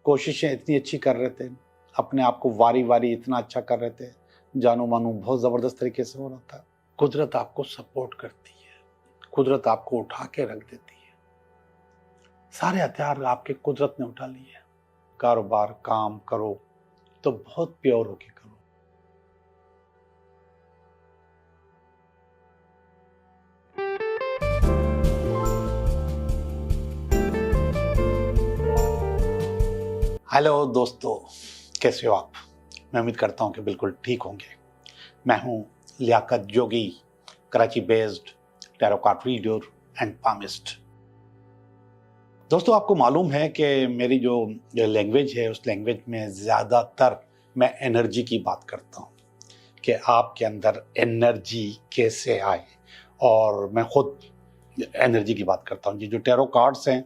कोशिशें इतनी अच्छी कर रहे थे, अपने आप को वारी वारी इतना अच्छा कर रहे थे, जानो मानो बहुत ज़बरदस्त तरीके से हो रहा था। कुदरत आपको सपोर्ट करती है, कुदरत आपको उठा के रख देती है। सारे हथियार आपके कुदरत ने उठा लिए। कारोबार काम करो तो बहुत प्योर होके करो। हेलो दोस्तों, कैसे हो आप? मैं उम्मीद करता हूं कि बिल्कुल ठीक होंगे। मैं हूं Liyaqat Jogi, Karachi based tarot card reader and palmist. दोस्तों, आपको मालूम है कि मेरी जो लैंग्वेज है उस लैंग्वेज में ज़्यादातर मैं एनर्जी की बात करता हूँ कि आपके अंदर एनर्जी कैसे आए, और मैं खुद एनर्जी की बात करता हूँ। ये जो टैरो कार्ड्स हैं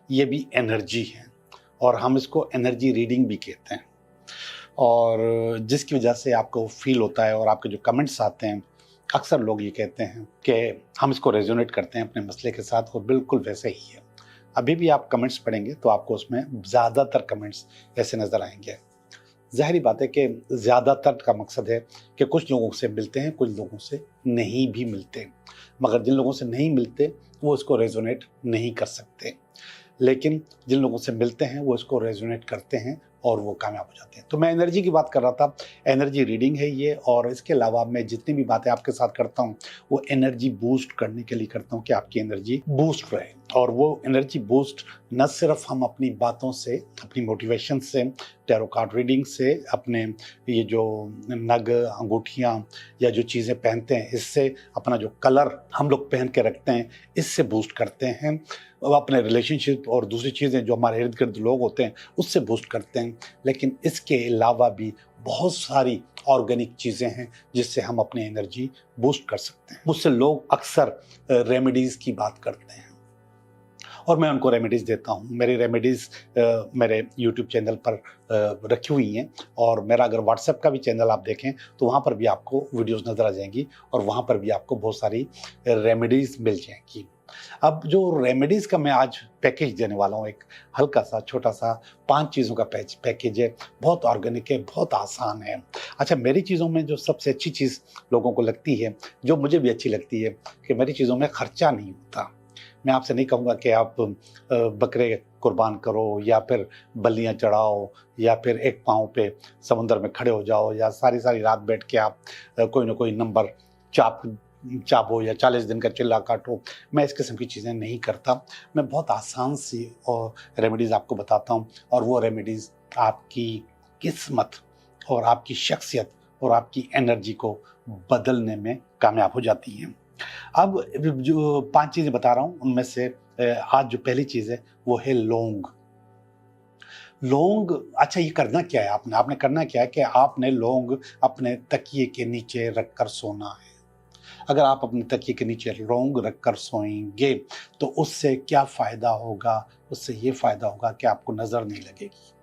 ये भी एनर्जी हैं, और हम इसको एनर्जी रीडिंग भी कहते हैं। और जिसकी वजह से आपको फील होता है और आपके जो कमेंट्स आते हैं, अक्सर लोग ये कहते हैं कि हम इसको रेजोनेट करते हैं अपने मसले के साथ, और बिल्कुल वैसे ही है। अभी भी आप कमेंट्स पढ़ेंगे तो आपको उसमें ज़्यादातर कमेंट्स ऐसे नज़र आएंगे। ज़ाहिरी बात है कि ज़्यादातर का मकसद है कि कुछ लोगों से मिलते हैं, कुछ लोगों से नहीं भी मिलते, मगर जिन लोगों से नहीं मिलते वो इसको रेजोनेट नहीं कर सकते, लेकिन जिन लोगों से मिलते हैं वो इसको रेजोनेट करते हैं और वो कामयाब हो जाते हैं। तो मैं एनर्जी की बात कर रहा था, एनर्जी रीडिंग है ये। और इसके अलावा मैं जितनी भी बातें आपके साथ करता हूँ वो एनर्जी बूस्ट करने के लिए करता हूँ कि आपकी एनर्जी बूस्ट रहे। और वो एनर्जी बूस्ट न सिर्फ हम अपनी बातों से, अपनी मोटिवेशन से, टैरो कार्ड रीडिंग से, अपने ये जो नग, अंगूठियाँ या जो चीज़ें पहनते हैं इससे, अपना जो कलर हम लोग पहन के रखते हैं इससे बूस्ट करते हैं, अपने रिलेशनशिप और दूसरी चीज़ें जो हमारे इर्द गिर्द लोग होते हैं उससे बूस्ट करते हैं। लेकिन इसके अलावा भी बहुत सारी ऑर्गेनिक चीज़ें हैं जिससे हम अपनी एनर्जी बूस्ट कर सकते हैं। मुझसे लोग अक्सर रेमेडीज़ की बात करते हैं और मैं उनको रेमेडीज़ देता हूँ। मेरी रेमेडीज़ मेरे यूट्यूब चैनल पर रखी हुई हैं, और मेरा अगर व्हाट्सएप का भी चैनल आप देखें तो वहाँ पर भी आपको वीडियोस नज़र आ जाएंगी, और वहाँ पर भी आपको बहुत सारी रेमेडीज़ मिल जाएंगी। अब जो रेमेडीज़ का मैं आज पैकेज देने वाला हूँ, एक हल्का सा छोटा सा 5 चीज़ों का पैकेज है, बहुत ऑर्गेनिक है, बहुत आसान है। अच्छा, मेरी चीज़ों में जो सबसे अच्छी चीज़ लोगों को लगती है, जो मुझे भी अच्छी लगती है, कि मेरी चीज़ों में खर्चा नहीं होता। मैं आपसे नहीं कहूँगा कि आप बकरे कुर्बान करो या फिर बलियाँ चढ़ाओ या फिर एक पाँव पे समुंदर में खड़े हो जाओ या सारी सारी रात बैठ के आप कोई ना कोई नंबर चापो या 40 दिन का चिल्ला काटो। मैं इस किस्म की चीज़ें नहीं करता। मैं बहुत आसान सी और रेमेडीज़ आपको बताता हूँ, और वो रेमेडीज़ आपकी किस्मत और आपकी शख्सियत और आपकी एनर्जी को बदलने में कामयाब हो जाती हैं। अब जो 5 चीज़ें बता रहा हूँ उनमें से आज जो पहली चीज़ है वो है लौंग। लौंग, अच्छा ये करना क्या है आपने करना क्या है कि आपने लौंग अपने तकिए के नीचे रखकर सोना है। अगर आप अपने तकिए के नीचे लौंग रखकर सोएंगे तो उससे क्या फ़ायदा होगा? उससे ये फ़ायदा होगा कि आपको नज़र नहीं लगेगी।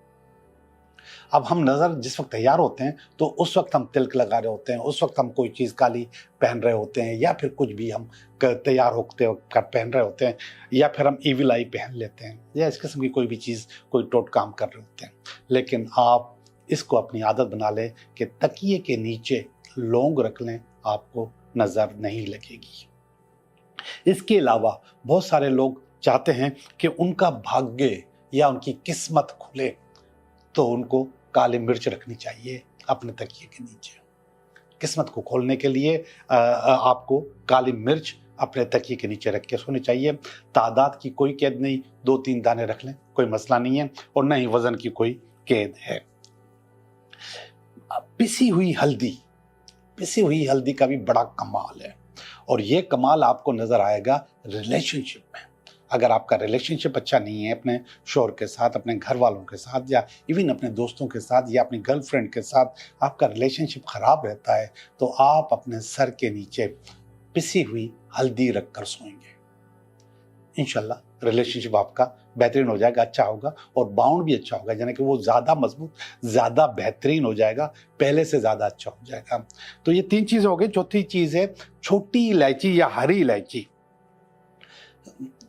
अब हम नज़र जिस वक्त तैयार होते हैं तो उस वक्त हम तिलक लगा रहे होते हैं, उस वक्त हम कोई चीज़ काली पहन रहे होते हैं, या फिर कुछ भी हम तैयार होते वक्त पहन रहे होते हैं, या फिर हम ईविल आई पहन लेते हैं, या इस किस्म की कोई भी चीज़, कोई टोट काम कर रहे होते हैं। लेकिन आप इसको अपनी आदत बना लें कि तकिए के नीचे लौंग रख लें, आपको नज़र नहीं लगेगी। इसके अलावा बहुत सारे लोग चाहते हैं कि उनका भाग्य या उनकी किस्मत खुले, तो उनको काली मिर्च रखनी चाहिए अपने तकिए के नीचे। किस्मत को खोलने के लिए आपको काली मिर्च अपने तकिए के नीचे रख के सोनी चाहिए। तादाद की कोई कैद नहीं, 2-3 दाने रख लें, कोई मसला नहीं है, और न ही वजन की कोई कैद है। पिसी हुई हल्दी का भी बड़ा कमाल है, और ये कमाल आपको नजर आएगा रिलेशनशिप में। अगर आपका रिलेशनशिप अच्छा नहीं है अपने शौहर के साथ, अपने घर वालों के साथ, या इवन अपने दोस्तों के साथ, या अपनी गर्लफ्रेंड के साथ आपका रिलेशनशिप ख़राब रहता है, तो आप अपने सर के नीचे पिसी हुई हल्दी रख कर सोएंगे। इंशाल्लाह रिलेशनशिप आपका बेहतरीन हो जाएगा, अच्छा होगा, और बाउंड भी अच्छा होगा, यानी कि वो ज़्यादा मजबूत, ज़्यादा बेहतरीन हो जाएगा, पहले से ज़्यादा अच्छा हो जाएगा। तो ये 3 चीज़ हो गई। चौथी चीज़ है छोटी इलायची या हरी इलायची।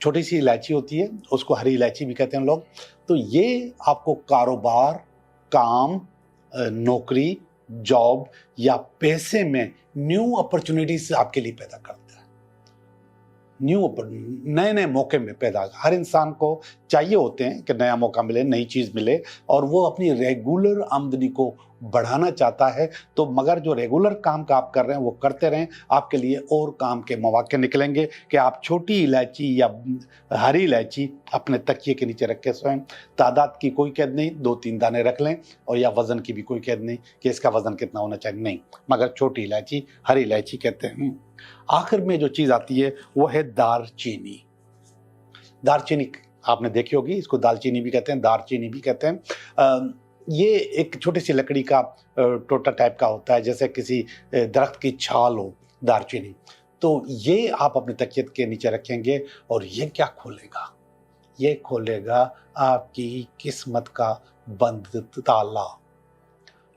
छोटी सी इलायची होती है, उसको हरी इलायची भी कहते हैं लोग। तो ये आपको कारोबार, काम, नौकरी, जॉब या पैसे में न्यू अपॉर्चुनिटीज आपके लिए पैदा करता है। नए नए मौके में पैदा, हर इंसान को चाहिए होते हैं कि नया मौका मिले, नई चीज मिले, और वो अपनी रेगुलर आमदनी को बढ़ाना चाहता है। तो मगर जो रेगुलर काम का आप कर रहे हैं वो करते रहें, आपके लिए और काम के मौके निकलेंगे कि आप छोटी इलायची या हरी इलायची अपने तकिए के नीचे रख के सोएं। तादाद की कोई कैद नहीं, 2-3 दाने रख लें, और या वजन की भी कोई कैद नहीं कि इसका वजन कितना होना चाहिए, नहीं, मगर छोटी इलायची, हरी इलायची कहते हैं। आखिर में जो चीज आती है वो है दालचीनी। दालचीनी आपने देखी होगी, इसको दालचीनी भी कहते हैं, दालचीनी भी कहते हैं। ये एक छोटी सी लकड़ी का टोटा टाइप का होता है, जैसे किसी दरख्त की छाल हो दालचीनी। तो ये आप अपने तकिए के नीचे रखेंगे और ये क्या खोलेगा? ये खोलेगा आपकी किस्मत का बंद ताला।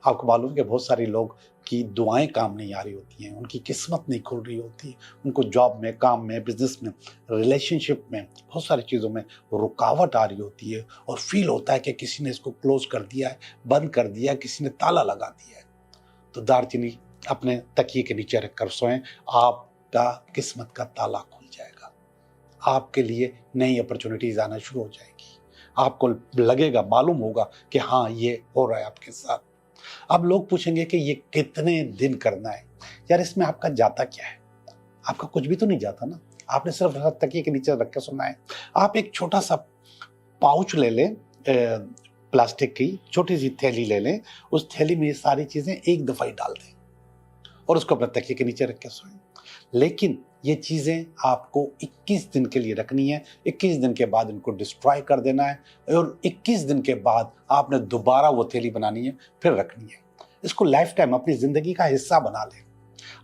आपको मालूम है कि बहुत सारे लोग की दुआएं काम नहीं आ रही होती हैं, उनकी किस्मत नहीं खुल रही होती, उनको जॉब में, काम में, बिजनेस में, रिलेशनशिप में, बहुत सारी चीज़ों में रुकावट आ रही होती है, और फील होता है कि किसी ने इसको क्लोज कर दिया है, बंद कर दिया है, किसी ने ताला लगा दिया है। तो दालचीनी अपने तकिए के नीचे रखकर सोएं, आपका किस्मत का ताला खुल जाएगा, आपके लिए नई अपॉर्चुनिटीज आना शुरू हो जाएगी, आपको लगेगा, मालूम होगा कि हाँ ये हो रहा है आपके साथ। अब लोग पूछेंगे कि ये कितने दिन करना है? यार इसमें आपका जाता क्या है? आपका कुछ भी तो नहीं जाता ना, आपने सिर्फ तकिए के नीचे रख के सोना है। आप एक छोटा सा पाउच ले लें, प्लास्टिक की छोटी सी थैली ले लें, उस थैली में ये सारी चीजें एक दफा ही डाल दें और उसको अपने तकिए के नीचे रख के सोएं। लेकिन ये चीज़ें आपको 21 दिन के लिए रखनी है, 21 दिन के बाद इनको डिस्ट्रॉय कर देना है, और 21 दिन के बाद आपने दोबारा वो थैली बनानी है, फिर रखनी है। इसको लाइफ टाइम अपनी ज़िंदगी का हिस्सा बना लें।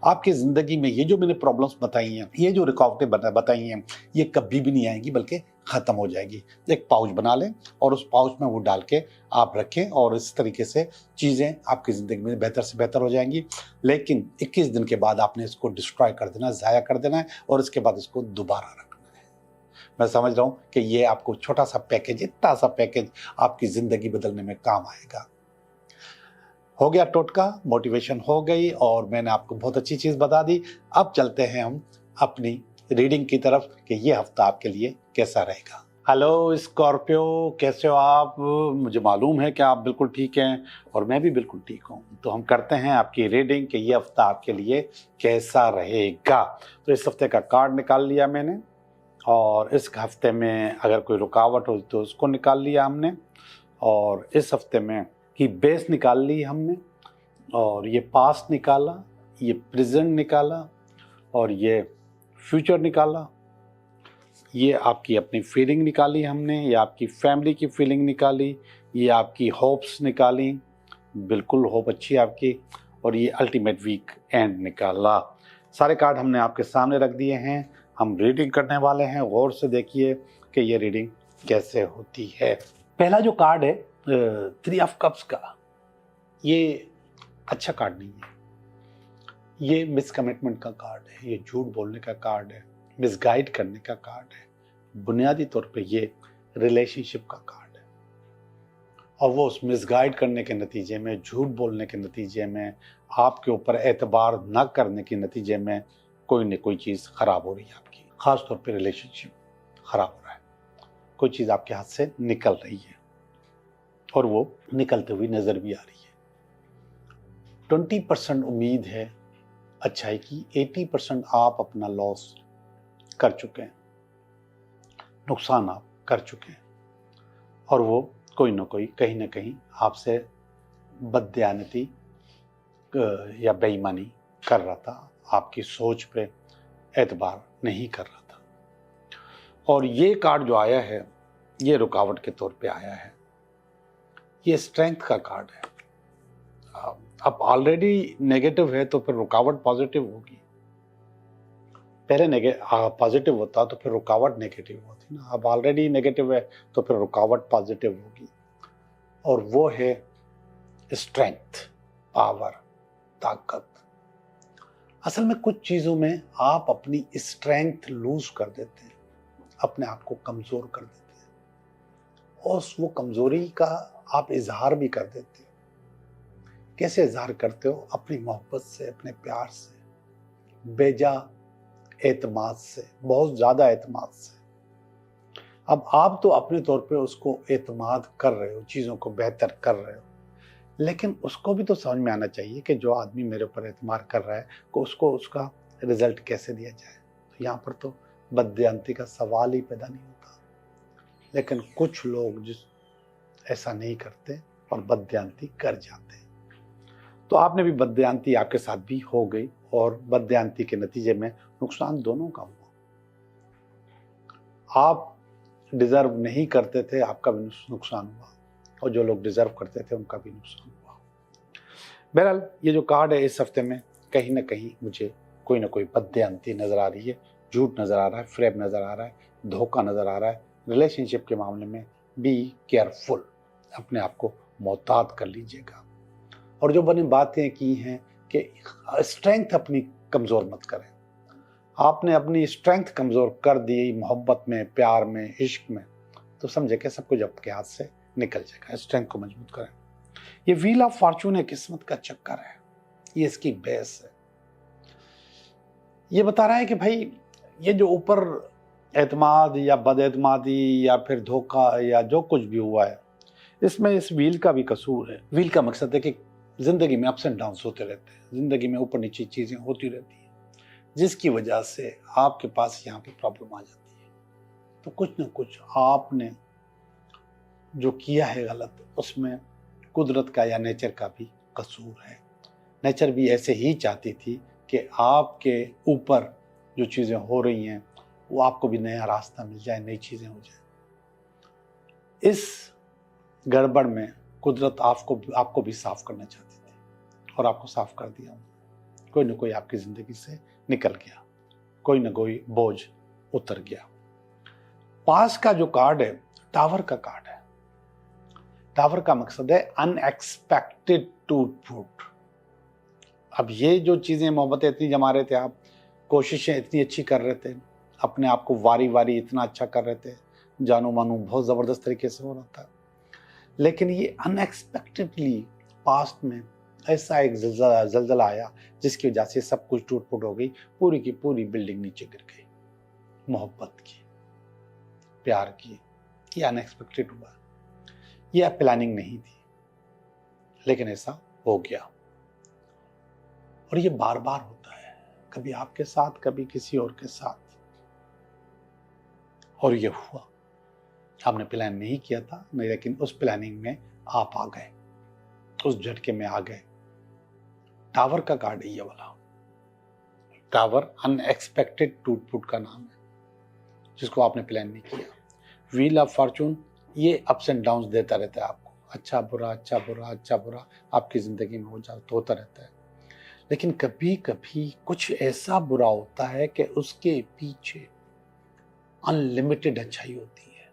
आपकी ज़िंदगी में ये जो मैंने प्रॉब्लम्स बताई हैं, ये जो रुकावटें बताई हैं, ये कभी भी नहीं आएंगी, बल्कि ख़त्म हो जाएगी। एक पाउच बना लें और उस पाउच में वो डाल के आप रखें, और इस तरीके से चीज़ें आपकी ज़िंदगी में बेहतर से बेहतर हो जाएंगी। लेकिन 21 दिन के बाद आपने इसको डिस्ट्रॉय कर देना, ज़ाया कर देना है, और इसके बाद इसको दोबारा रखना है। मैं समझ रहा हूँ कि ये आपको छोटा सा पैकेज, इतना सा पैकेज आपकी ज़िंदगी बदलने में काम आएगा। हो गया टोटका, मोटिवेशन हो गई, और मैंने आपको बहुत अच्छी चीज़ बता दी। अब चलते हैं हम अपनी रीडिंग की तरफ कि ये हफ्ता आपके लिए कैसा रहेगा। हेलो स्कॉर्पियो, कैसे हो आप? मुझे मालूम है कि आप बिल्कुल ठीक हैं और मैं भी बिल्कुल ठीक हूँ। तो हम करते हैं आपकी रीडिंग कि ये हफ्ता आपके लिए कैसा रहेगा। तो इस हफ्ते का कार्ड निकाल लिया मैंने, और इस हफ्ते में अगर कोई रुकावट हो तो उसको निकाल लिया हमने, और इस हफ्ते में की बेस निकाल ली हमने, और ये पास्ट निकाला, ये प्रेजेंट निकाला, और ये फ्यूचर निकाला। ये आपकी अपनी फीलिंग निकाली हमने, ये आपकी फैमिली की फीलिंग निकाली, ये आपकी होप्स निकाली, बिल्कुल होप अच्छी आपकी, और ये अल्टीमेट वीक एंड निकाला। सारे कार्ड हमने आपके सामने रख दिए हैं, हम रीडिंग करने वाले हैं। गौर से देखिए कि ये रीडिंग कैसे होती है। पहला जो कार्ड है 3 ऑफ कप्स का, ये अच्छा कार्ड नहीं है, ये मिसकमिटमेंट का कार्ड है, ये झूठ बोलने का कार्ड है, मिसगाइड करने का कार्ड है। बुनियादी तौर पे ये रिलेशनशिप का कार्ड है, और वो उस मिसगाइड करने के नतीजे में, झूठ बोलने के नतीजे में, आपके ऊपर एतबार न करने के नतीजे में कोई न कोई चीज़ खराब हो रही है आपकी। ख़ास तौर पे रिलेशनशिप खराब हो रहा है, कोई चीज़ आपके हाथ से निकल रही है, और वो निकलते हुई नज़र भी आ रही है। 20% उम्मीद है अच्छाई की, 80% आप अपना लॉस कर चुके हैं, नुकसान आप कर चुके हैं, और वो कोई ना कोई कहीं ना कहीं आपसे बददयानती या बेईमानी कर रहा था, आपकी सोच पे एतबार नहीं कर रहा था। और ये कार्ड जो आया है, ये रुकावट के तौर पे आया है, ये स्ट्रेंथ का कार्ड है। अब ऑलरेडी नेगेटिव है तो फिर रुकावट पॉजिटिव होगी। पहले पॉजिटिव होता तो फिर रुकावट नेगेटिव होती ना। अब ऑलरेडी नेगेटिव है तो फिर रुकावट पॉजिटिव होगी, और वो है स्ट्रेंथ, पावर, ताकत। असल में कुछ चीज़ों में आप अपनी स्ट्रेंथ लूज कर देते हैं, अपने आप को कमज़ोर कर देते हैं और वो कमज़ोरी का आप इजहार भी कर देते हो। कैसे इजहार करते हो? अपनी मोहब्बत से, अपने प्यार से, बेजा एतमाद से, बहुत ज़्यादा एतमाद से। अब आप तो अपने तौर पे उसको एतमाद कर रहे हो, चीज़ों को बेहतर कर रहे हो, लेकिन उसको भी तो समझ में आना चाहिए कि जो आदमी मेरे ऊपर एतमाद कर रहा है को उसको उसका रिजल्ट कैसे दिया जाए। तो यहाँ पर तो बददियांती का सवाल ही पैदा नहीं होता। लेकिन कुछ लोग जिस ऐसा नहीं करते और बददियांती कर जाते हैं। तो आपने भी बददियांती आपके साथ भी हो गई और बददियांती के नतीजे में नुकसान दोनों का हुआ। आप डिजर्व नहीं करते थे, आपका भी नुकसान हुआ, और जो लोग डिजर्व करते थे उनका भी नुकसान हुआ। बहरहाल ये जो कार्ड है इस हफ्ते में कहीं ना कहीं मुझे कोई ना कोई बददियांती नजर आ रही है, झूठ नजर आ रहा है, फ्रेब नजर आ रहा है, धोखा नजर आ रहा है। रिलेशनशिप के मामले में बी केयरफुल, अपने आप को मोहतात कर लीजिएगा। और जो मैंने बातें की हैं कि स्ट्रेंथ अपनी कमज़ोर मत करें। आपने अपनी स्ट्रेंथ कमज़ोर कर दी मोहब्बत में, प्यार में, इश्क में, तो समझे कि सब कुछ आपके हाथ से निकल जाएगा। स्ट्रेंथ को मजबूत करें। ये व्हील ऑफ फॉर्चून है, किस्मत का चक्कर है, ये इसकी बेस है। ये बता रहा है कि भाई ये जो ऊपर एतमाद या बदएतमादी या फिर धोखा या जो कुछ भी हुआ है, इसमें इस व्हील का भी कसूर है। व्हील का मकसद है कि जिंदगी में अप्स एंड डाउन्स होते रहते हैं, जिंदगी में ऊपर नीचे चीजें होती रहती हैं, जिसकी वजह से आपके पास यहाँ पे प्रॉब्लम आ जाती है। तो कुछ न कुछ आपने जो किया है गलत, उसमें कुदरत का या नेचर का भी कसूर है। नेचर भी ऐसे ही चाहती थी कि आपके ऊपर जो चीज़ें हो रही हैं वो आपको भी नया रास्ता मिल जाए, नई चीज़ें हो जाए। इस गड़बड़ में कुदरत आपको भी साफ करना चाहती थी और आपको साफ कर दिया। कोई न कोई आपकी ज़िंदगी से निकल गया, कोई न कोई बोझ उतर गया। पास का जो कार्ड है, टावर का कार्ड है। टावर का मकसद है अनएक्सपेक्टेड टूट-फूट। अब ये जो चीज़ें, मोहब्बतें इतनी जमा रहे थे आप, कोशिशें इतनी अच्छी कर रहे थे, अपने आप को वारी वारी इतना अच्छा कर रहे थे, जानो मानो बहुत ज़बरदस्त तरीके से हो रहा था, लेकिन ये अनएक्सपेक्टेडली पास्ट में ऐसा एक जलजला आया जिसकी वजह से सब कुछ टूट फूट हो गई। पूरी की पूरी बिल्डिंग नीचे गिर गई। मोहब्बत की, प्यार की, ये अनएक्सपेक्टेड हुआ, ये प्लानिंग नहीं थी, लेकिन ऐसा हो गया। और ये बार बार होता है, कभी आपके साथ, कभी किसी और के साथ। और ये हुआ, आपने प्लान नहीं किया था नहीं, लेकिन उस प्लानिंग में आप आ गए, उस झटके में आ गए। टावर का कार्ड है ये वाला। टावर अनएक्सपेक्टेड टूट फूट का नाम है, जिसको आपने प्लान नहीं किया। व्हील ऑफ फॉर्चून ये अप्स एंड डाउन्स देता रहता है आपको, अच्छा बुरा, अच्छा बुरा, अच्छा बुरा आपकी जिंदगी में होता रहता है। लेकिन कभी कभी कुछ ऐसा बुरा होता है कि उसके पीछे अनलिमिटेड अच्छाई होती है।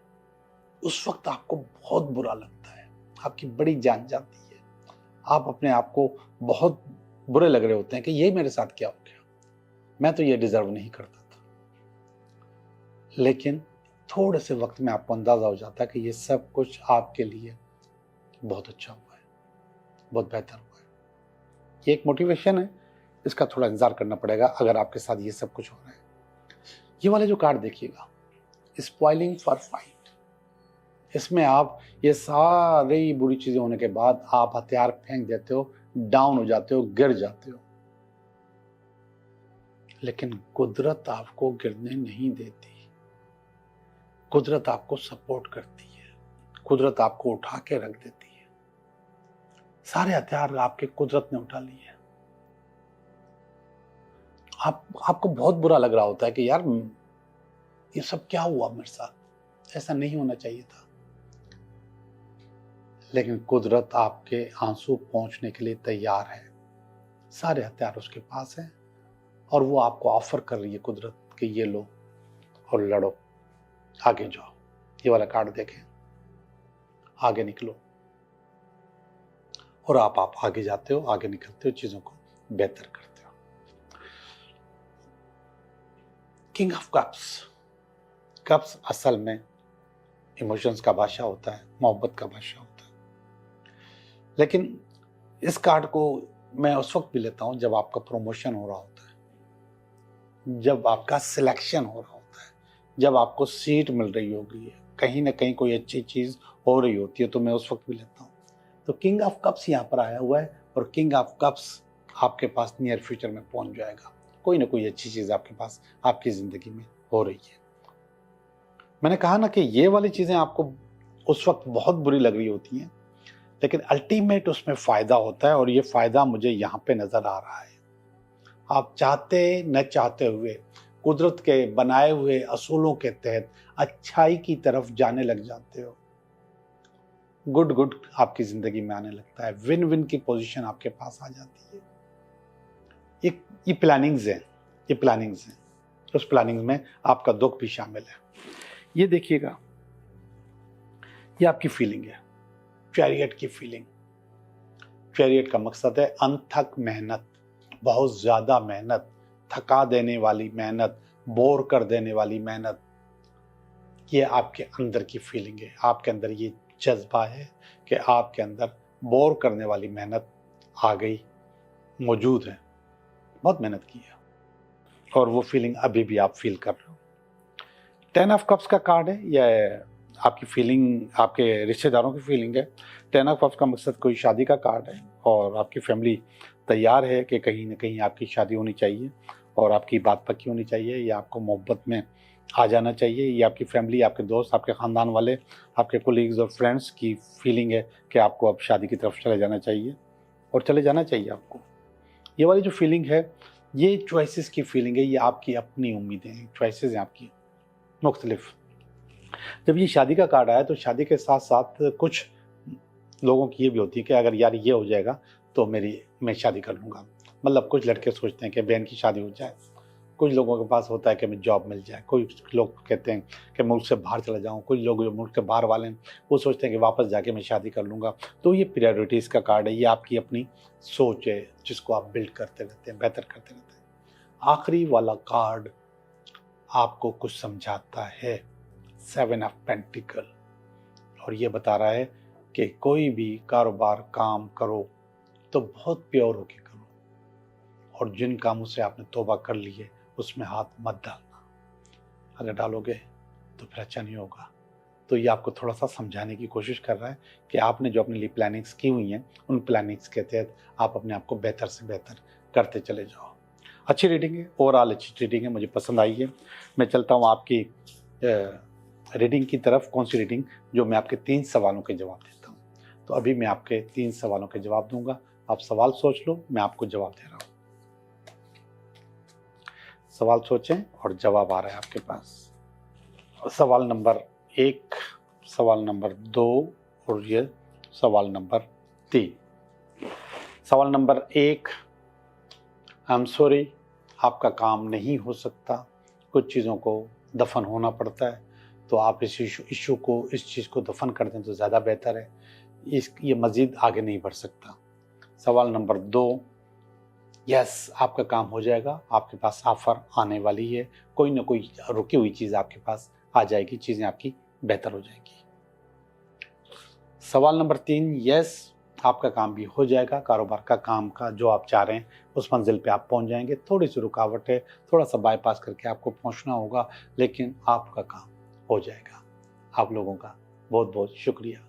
उस वक्त आपको बहुत बुरा लगता है, आपकी बड़ी जान जाती है, आप अपने आप को बहुत बुरे लग रहे होते हैं कि ये मेरे साथ क्या हो गया, मैं तो ये डिजर्व नहीं करता था। लेकिन थोड़े से वक्त में आपको अंदाजा हो जाता है कि ये सब कुछ आपके लिए बहुत अच्छा हुआ है, बहुत बेहतर हुआ है। ये एक मोटिवेशन है, इसका थोड़ा इंतजार करना पड़ेगा अगर आपके साथ ये सब कुछ हो रहा है। ये वाले जो कार्ड देखिएगा, स्पॉइलिंग फॉर फाइट, इसमें आप ये सारी बुरी चीजें होने के बाद आप हथियार फेंक देते हो, डाउन हो जाते हो, गिर जाते हो, लेकिन कुदरत आपको गिरने नहीं देती। कुदरत आपको सपोर्ट करती है, कुदरत आपको उठा के रख देती है। सारे हथियार आपके कुदरत ने उठा लिए। आपको बहुत बुरा लग रहा होता है कि यार ये सब क्या हुआ मेरे साथ, ऐसा नहीं होना चाहिए था, लेकिन कुदरत आपके आंसू पहुंचने के लिए तैयार है। सारे हथियार उसके पास हैं और वो आपको ऑफर कर रही है कुदरत कि ये लो और लड़ो, आगे जाओ। ये वाला कार्ड देखें, आगे निकलो। और आप आगे जाते हो, आगे निकलते हो, चीजों को बेहतर करते हो। किंग ऑफ कप्स, कप्स असल में इमोशंस का भाषा होता है, मोहब्बत का भाषा होता है। लेकिन इस कार्ड को मैं उस वक्त भी लेता हूँ जब आपका प्रमोशन हो रहा होता है, जब आपका सिलेक्शन हो रहा होता है, जब आपको सीट मिल रही होगी, कहीं ना कहीं कोई अच्छी चीज़ हो रही होती है, तो मैं उस वक्त भी लेता हूँ। तो किंग ऑफ कप्स यहाँ पर आया हुआ है और किंग ऑफ कप्स आपके पास नियर फ्यूचर में पहुँच जाएगा। कोई ना कोई अच्छी चीज़ आपके पास आपकी ज़िंदगी में हो रही है। मैंने कहा ना कि ये वाली चीज़ें आपको उस वक्त बहुत बुरी लग रही होती हैं, लेकिन अल्टीमेट उसमें फ़ायदा होता है और ये फ़ायदा मुझे यहाँ पे नज़र आ रहा है। आप चाहते न चाहते हुए कुदरत के बनाए हुए असूलों के तहत अच्छाई की तरफ जाने लग जाते हो। गुड गुड आपकी ज़िंदगी में आने लगता है, विन विन की पोजीशन आपके पास आ जाती है। ये प्लानिंग्स हैं, ये प्लानिंग्स हैं। उस प्लानिंग में आपका दुख भी शामिल है। ये देखिएगा, ये आपकी फीलिंग है, चैरियट की फीलिंग। चैरियट का मकसद है अनथक मेहनत, बहुत ज़्यादा मेहनत, थका देने वाली मेहनत, बोर कर देने वाली मेहनत। ये आपके अंदर की फीलिंग है, आपके अंदर ये जज्बा है कि आपके अंदर बोर करने वाली मेहनत आ गई, मौजूद है, बहुत मेहनत की है और वो फीलिंग अभी भी आप फील कर रहे हो। 10 ऑफ कप्स का कार्ड है, यह आपकी फीलिंग, आपके रिश्तेदारों की फीलिंग है। 10 ऑफ कप्स का मकसद कोई शादी का कार्ड है और आपकी फैमिली तैयार है कि कहीं ना कहीं आपकी शादी होनी चाहिए और आपकी बात पक्की होनी चाहिए, या आपको मोहब्बत में आ जाना चाहिए। ये आपकी फैमिली, आपके दोस्त, आपके ख़ानदान वाले, आपके कोलीग्स और फ्रेंड्स की फीलिंग है कि आपको अब शादी की तरफ चले जाना चाहिए और चले जाना चाहिए आपको। ये वाली जो फीलिंग है, ये चॉइसेस की फीलिंग है, ये आपकी अपनी उम्मीदें हैं, चॉइसेस हैं आपकी मुख्तलिफ। जब ये शादी का कार्ड आया तो शादी के साथ साथ कुछ लोगों की ये भी होती है कि अगर यार ये हो जाएगा तो मैं शादी कर लूँगा। मतलब कुछ लड़के सोचते हैं कि बहन की शादी हो जाए, कुछ लोगों के पास होता है कि मैं जॉब मिल जाए, कोई लोग कहते हैं कि मुल्क से बाहर चला जाऊँ, कुछ लोग जो मुल्क के बाहर वाले हैं वो सोचते हैं कि वापस जाके मैं शादी कर लूँगा। तो ये प्रायोरिटीज़ का कार्ड है, ये आपकी अपनी सोच है जिसको आप बिल्ड करते रहते हैं, बेहतर करते रहते हैं। आखिरी वाला कार्ड आपको कुछ समझाता है, 7 ऑफ पेंटिकल, और ये बता रहा है कि कोई भी कारोबार काम करो तो बहुत प्योर होके करो और जिन कामों से आपने तौबा कर ली है उसमें हाथ मत डालना। अगर डालोगे तो फिर अच्छा नहीं होगा। तो ये आपको थोड़ा सा समझाने की कोशिश कर रहा है कि आपने जो अपने लिए प्लानिंग्स की हुई हैं उन प्लानिंग्स के तहत आप अपने आप को बेहतर से बेहतर करते चले जाओ। अच्छी रीडिंग है, ओवरऑल अच्छी रीडिंग है, मुझे पसंद आई है। मैं चलता हूँ आपकी रीडिंग की तरफ। कौन सी रीडिंग? जो मैं आपके 3 सवालों के जवाब देता हूँ। तो अभी मैं आपके 3 सवालों के जवाब दूंगा, आप सवाल सोच लो, मैं आपको जवाब दे रहा हूँ। सवाल सोचें और जवाब आ रहा है आपके पास। सवाल नंबर 1, सवाल नंबर 2 और ये सवाल नंबर 3। सवाल नंबर 1, आई एम सॉरी, आपका काम नहीं हो सकता, कुछ चीज़ों को दफन होना पड़ता है, तो आप इस इस चीज़ को दफन कर दें तो ज़्यादा बेहतर है, ये मज़ीद आगे नहीं बढ़ सकता। सवाल नंबर 2, यस, आपका काम हो जाएगा, आपके पास ऑफ़र आने वाली है, कोई ना कोई रुकी हुई चीज़ आपके पास आ जाएगी, चीज़ें आपकी बेहतर हो जाएंगी। सवाल नंबर 3, यस, आपका काम भी हो जाएगा, कारोबार का काम का जो आप चाह रहे हैं उस मंजिल पे आप पहुंच जाएंगे। थोड़ी सी रुकावट है, थोड़ा सा बाईपास करके आपको पहुंचना होगा, लेकिन आपका काम हो जाएगा। आप लोगों का बहुत बहुत शुक्रिया।